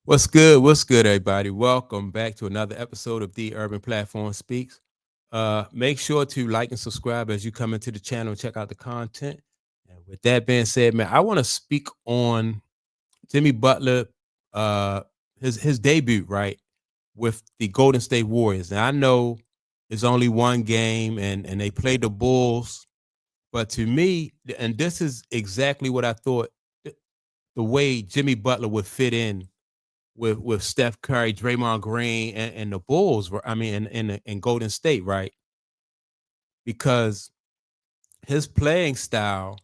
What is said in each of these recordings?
What's good? What's good, everybody? Welcome back to another episode of The Urban Platform Speaks. Make sure to like and subscribe as you come into the channel and check out the content. And with that being said, man, I want to speak on Jimmy Butler, uh, his debut, right, with the Golden State Warriors. Now I know it's only one game and they played the Bulls, but to me, and this is exactly what I thought the way Jimmy Butler would fit in with Steph Curry, Draymond Green, and the Bulls were. I mean, in Golden State, right? Because his playing style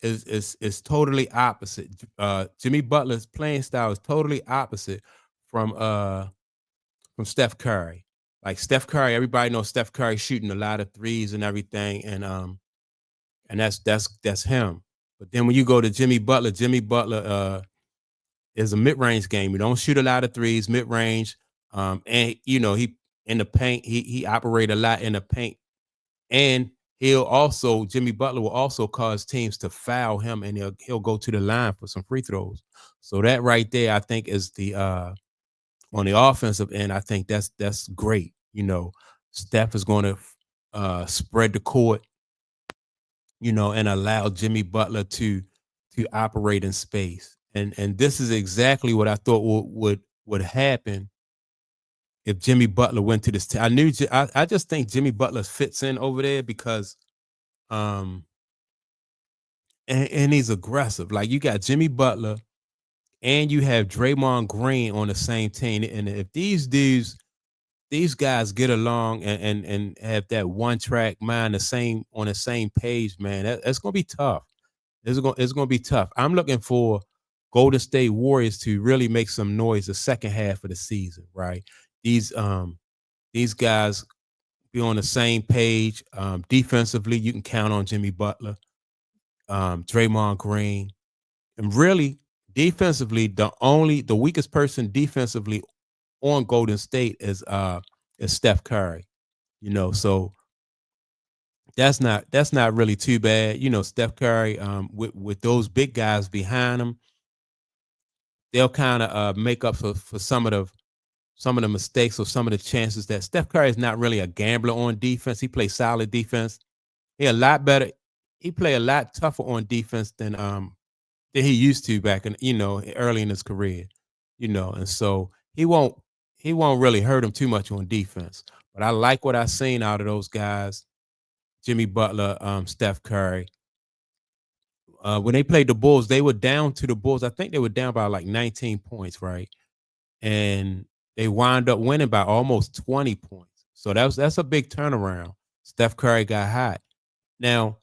is totally opposite. Jimmy Butler's playing style is totally opposite from uh from Steph Curry. Like Steph Curry, everybody knows Steph Curry shooting a lot of threes and everything, and that's him. But then when you go to Jimmy Butler is a mid-range game. He don't shoot a lot of threes, mid-range. And he in the paint, he operate a lot in the paint. And he'll also Jimmy Butler will also cause teams to foul him and he'll go to the line for some free throws. So that right there, I think is the on the offensive end, I think that's great. Steph is going to spread the court, and allow Jimmy Butler to operate in space. And this is exactly what I thought would happen if Jimmy Butler went to this team. I just think Jimmy Butler fits in over there because um and he's aggressive. Like you got Jimmy Butler and you have Draymond Green on the same team. And if these guys get along and have that one track mind on the same page, man, that's gonna be tough. It's gonna be tough. I'm looking for Golden State Warriors to really make some noise the second half of the season, right? These these guys be on the same page. Defensively, you can count on Jimmy Butler, Draymond Green, and really defensively, the weakest person defensively on Golden State is Steph Curry. So that's not really too bad. Steph Curry, with those big guys behind him, they'll kind of make up for some of the mistakes or some of the chances that Steph Curry is not really a gambler on defense. He plays solid defense. He a lot better. He play a lot tougher on defense than he used to back in early in his career. And so he won't really hurt him too much on defense. But I like what I've seen out of those guys, Jimmy Butler, Steph Curry. When they played the Bulls, they were down to the Bulls. I think they were down by like 19 points, right? And they wind up winning by almost 20 points. So that's a big turnaround. Steph Curry got hot. Now,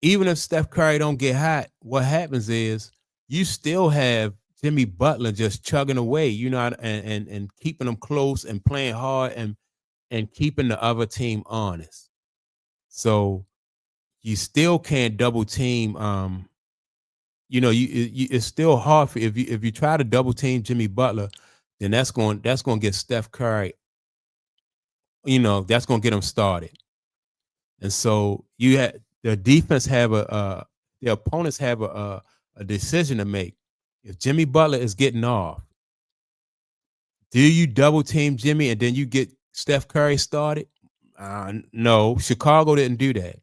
even if Steph Curry don't get hot, what happens is you still have Jimmy Butler just chugging away, and keeping them close and playing hard and keeping the other team honest. So you still can't double team. It's still hard for if you try to double team Jimmy Butler, then that's going to get Steph Curry. That's going to get him started. And so the defense have the opponents have a decision to make. If Jimmy Butler is getting off, do you double team Jimmy and then you get Steph Curry started? No, Chicago didn't do that.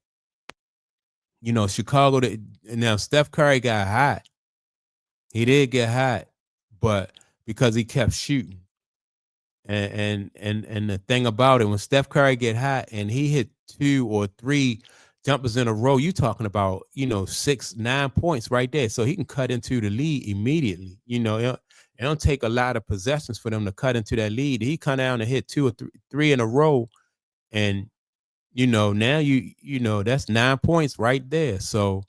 Chicago did. Now Steph Curry got hot. He did get hot, but because he kept shooting. And the thing about it, when Steph Curry get hot and he hit 2 or 3 jumpers in a row, you talking about 6, 9 points right there. So he can cut into the lead immediately. It don't take a lot of possessions for them to cut into that lead. He come down and hit 2 or 3 in a row, and now that's 9 points right there. So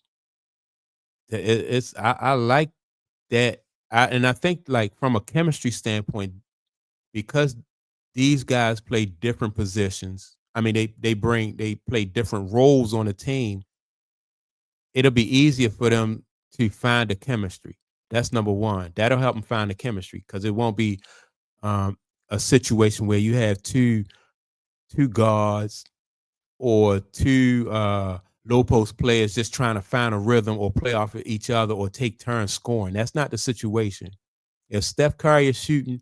I like that. And I think like from a chemistry standpoint, because these guys play different positions. I mean, they play different roles on the team. It'll be easier for them to find the chemistry. That's number one. That'll help them find the chemistry because it won't be um, a situation where you have two guards or two low post players just trying to find a rhythm or play off of each other or take turns scoring. That's not the situation. If Steph Curry is shooting,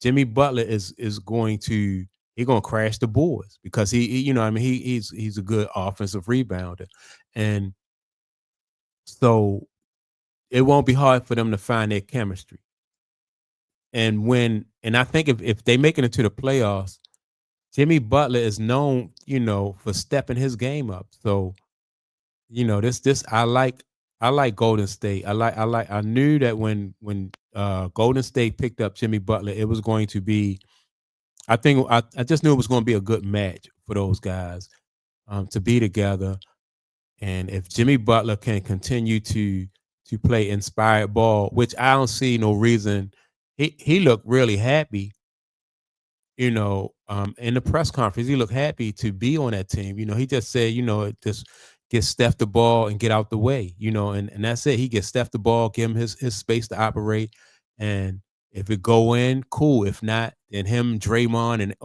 Jimmy Butler is going to he's gonna crash the boards because you know, I mean, he's a good offensive rebounder. And so it won't be hard for them to find their chemistry. And I think if they make it into the playoffs, Jimmy Butler is known, you know, for stepping his game up. So, you know, this I like Golden State. I knew that when Golden State picked up Jimmy Butler, it was going to be I just knew it was going to be a good match for those guys to be together. And if Jimmy Butler can continue to play inspired ball, which I don't see no reason, he looked really happy, you know, in the press conference. He looked happy to be on that team. You know, he just said, you know, just get Steph the ball and get out the way, you know, and that's it. He gets Steph the ball, give him his space to operate. And if it go in, cool. If not, then him, Draymond,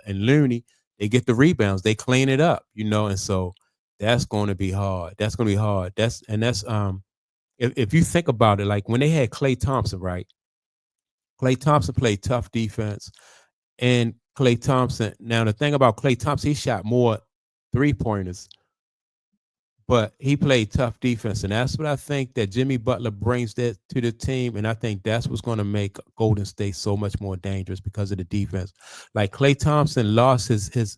and Looney, they get the rebounds. They clean it up, you know, and so that's going to be hard. That's going to be hard. That's if you think about it, like when they had Klay Thompson, right? Klay Thompson played tough defense, and Klay Thompson. Now the thing about Klay Thompson, he shot more 3 pointers, but he played tough defense, and that's what I think that Jimmy Butler brings that to the team, and I think that's what's going to make Golden State so much more dangerous because of the defense. Like Klay Thompson lost his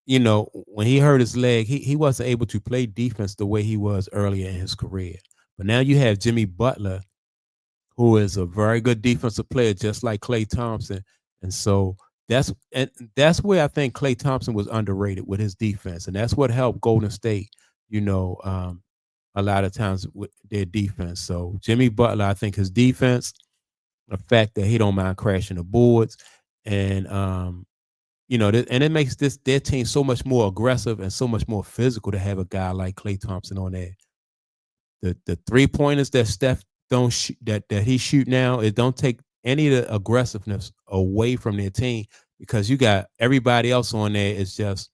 you know, when he hurt his leg, he wasn't able to play defense the way he was earlier in his career. But now you have Jimmy Butler, who is a very good defensive player, just like Klay Thompson. And so that's where I think Klay Thompson was underrated with his defense, and that's what helped Golden State, you know, a lot of times with their defense. So Jimmy Butler, I think his defense, the fact that he don't mind crashing the boards, and you know, and it makes their team so much more aggressive and so much more physical to have a guy like Klay Thompson on there. The 3 pointers that Steph don't shoot, that he shoot now, it don't take any of the aggressiveness away from their team because you got everybody else on there is just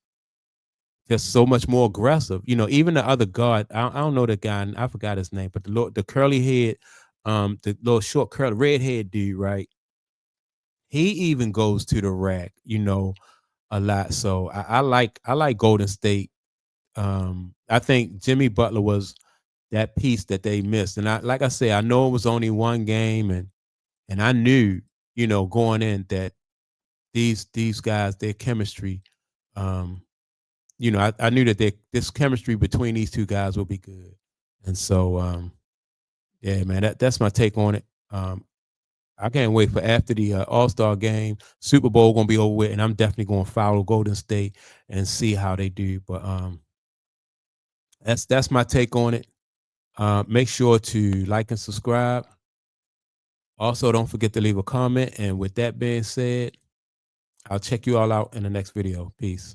so much more aggressive. You know, even the other guard, I don't know the guy, I forgot his name, but the curly head, the little short curly red head dude, right? He even goes to the rack, you know, a lot. So I like Golden State. I think Jimmy Butler was that piece that they missed. And I like I say, I know it was only one game, and I knew, you know, going in that these guys, their chemistry, um, you know, I knew that this chemistry between these two guys will be good. And so yeah, man, that's my take on it. I can't wait for after the All-Star game, Super Bowl gonna be over with, and I'm definitely gonna follow Golden State and see how they do. But that's my take on it. Make sure to like and subscribe. Also, don't forget to leave a comment. And with that being said, I'll check you all out in the next video. Peace.